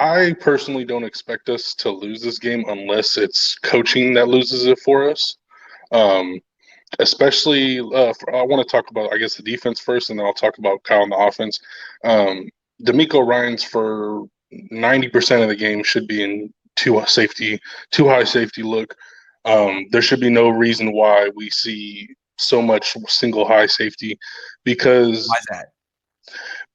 I personally don't expect us to lose this game unless it's coaching that loses it for us. Um, especially, I want to talk about, I guess, the defense first, and then I'll talk about Kyle on the offense. D'Amico Ryans for 90% of the game should be in too high safety look. There should be no reason why we see so much single high safety because Why is that?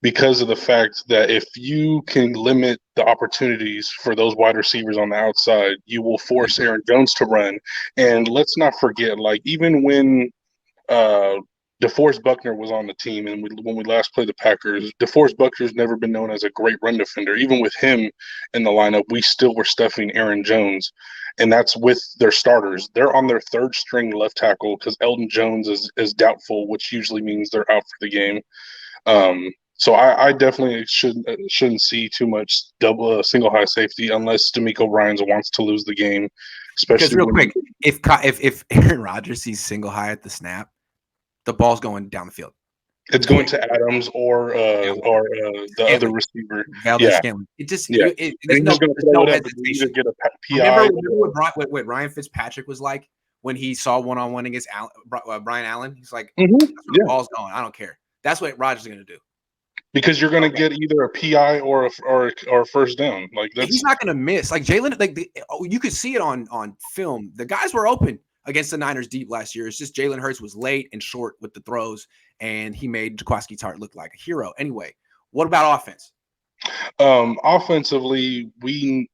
because of the fact that if you can limit the opportunities for those wide receivers on the outside, you will force Aaron Jones to run. And let's not forget, like, even when DeForest Buckner was on the team, and when we last played the Packers, DeForest Buckner's never been known as a great run defender. Even with him in the lineup, we still were stuffing Aaron Jones, and that's with their starters. They're on their third string left tackle because Elton Jones is doubtful, which usually means they're out for the game. So I definitely shouldn't see too much double single high safety unless D'Amico Ryans wants to lose the game. Especially because real quick, if Aaron Rodgers sees single high at the snap, the ball's going down the field. It's going to Adams or the other receiver. Scanlon. It just there's no hesitation. Get a PI. Remember what Ryan Fitzpatrick was like when he saw one-on-one against Brian Allen? He's like, the ball's going. I don't care. That's what Rodgers is going to do. Because you're going to get either a PI or a first down. Like he's not going to miss. Like Jalen, you could see it on film. The guys were open against the Niners deep last year. It's just Jalen Hurts was late and short with the throws, and he made Jaquiski Tartt look like a hero. Anyway, what about offense? Offensively,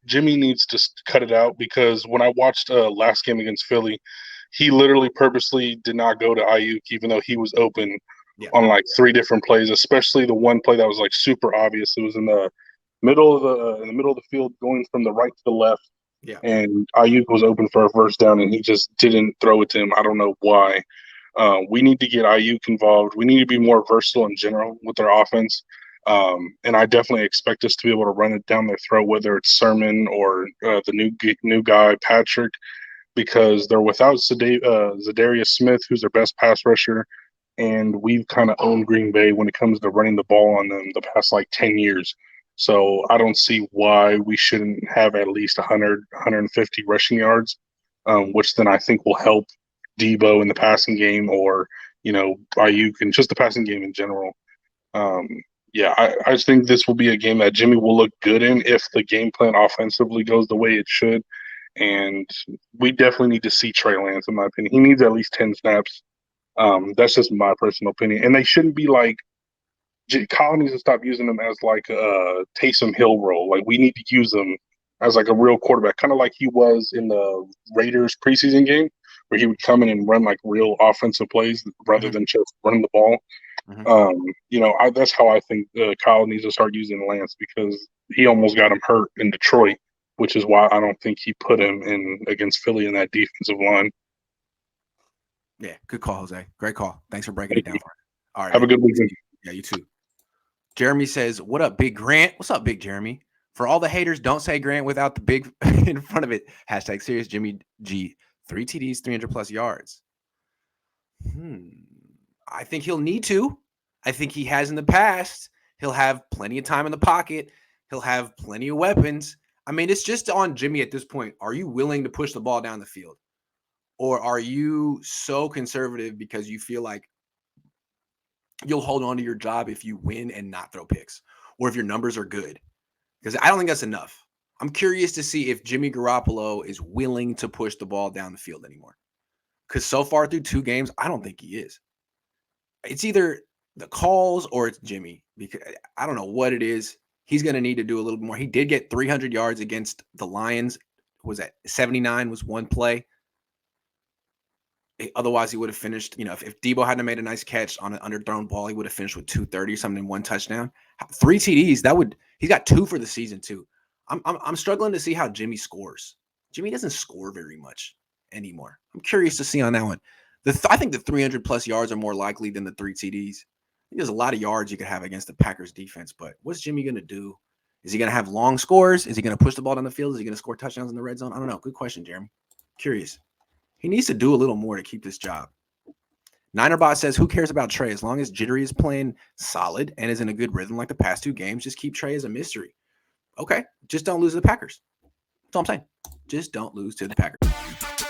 Jimmy needs to cut it out because when I watched last game against Philly, he literally purposely did not go to Ayuk even though he was open on like 3 different plays, especially the one play that was like super obvious. It was in the middle of the field going from the right to the left. Yeah. And Ayuk was open for a first down, and he just didn't throw it to him. I don't know why. We need to get Ayuk involved. We need to be more versatile in general with our offense. And I definitely expect us to be able to run it down their throat, whether it's Sermon or the new guy, Patrick, because they're without Zadarius Smith, who's their best pass rusher. And we've kind of owned Green Bay when it comes to running the ball on them the past like 10 years. So I don't see why we shouldn't have at least 100, 150 rushing yards, which then I think will help Debo in the passing game or, Ayuk and just the passing game in general. I think this will be a game that Jimmy will look good in if the game plan offensively goes the way it should. And we definitely need to see Trey Lance, in my opinion. He needs at least 10 snaps. That's just my personal opinion. And they shouldn't be like Kyle needs to stop using them as like a Taysom Hill role. Like we need to use them as like a real quarterback, kind of like he was in the Raiders preseason game, where he would come in and run like real offensive plays rather than just running the ball. That's how I think Kyle needs to start using Lance because he almost got him hurt in Detroit, which is why I don't think he put him in against Philly in that defensive line. Yeah, good call, Jose. Great call. Thanks for breaking it down for us. All right. Have a good weekend. Yeah, you too. Jeremy says, what up, Big Grant? What's up, Big Jeremy? For all the haters, don't say Grant without the big in front of it. Hashtag serious Jimmy G. 3 TDs, 300+ yards. I think he'll need to. I think he has in the past. He'll have plenty of time in the pocket. He'll have plenty of weapons. I mean, it's just on Jimmy at this point. Are you willing to push the ball down the field? Or are you so conservative because you feel like you'll hold on to your job if you win and not throw picks, or if your numbers are good? Because I don't think that's enough. I'm curious to see if Jimmy Garoppolo is willing to push the ball down the field anymore. Because so far through 2 games, I don't think he is. It's either the calls or it's Jimmy. Because I don't know what it is. He's going to need to do a little bit more. He did get 300 yards against the Lions. Was that 79 was one play? Otherwise, he would have finished, if Debo hadn't made a nice catch on an underthrown ball, he would have finished with 230 or something, 1 touchdown. 3 TDs, he's got 2 for the season too. I'm struggling to see how Jimmy scores. Jimmy doesn't score very much anymore. I'm curious to see on that one. I think the 300+ yards are more likely than the 3 TDs. I think there's a lot of yards you could have against the Packers defense, but what's Jimmy going to do? Is he going to have long scores? Is he going to push the ball down the field? Is he going to score touchdowns in the red zone? I don't know. Good question, Jeremy. Curious. He needs to do a little more to keep this job. Ninerbot says, who cares about Trey? As long as Jittery is playing solid and is in a good rhythm like the past 2 games, just keep Trey as a mystery. Okay, just don't lose to the Packers. That's all I'm saying. Just don't lose to the Packers.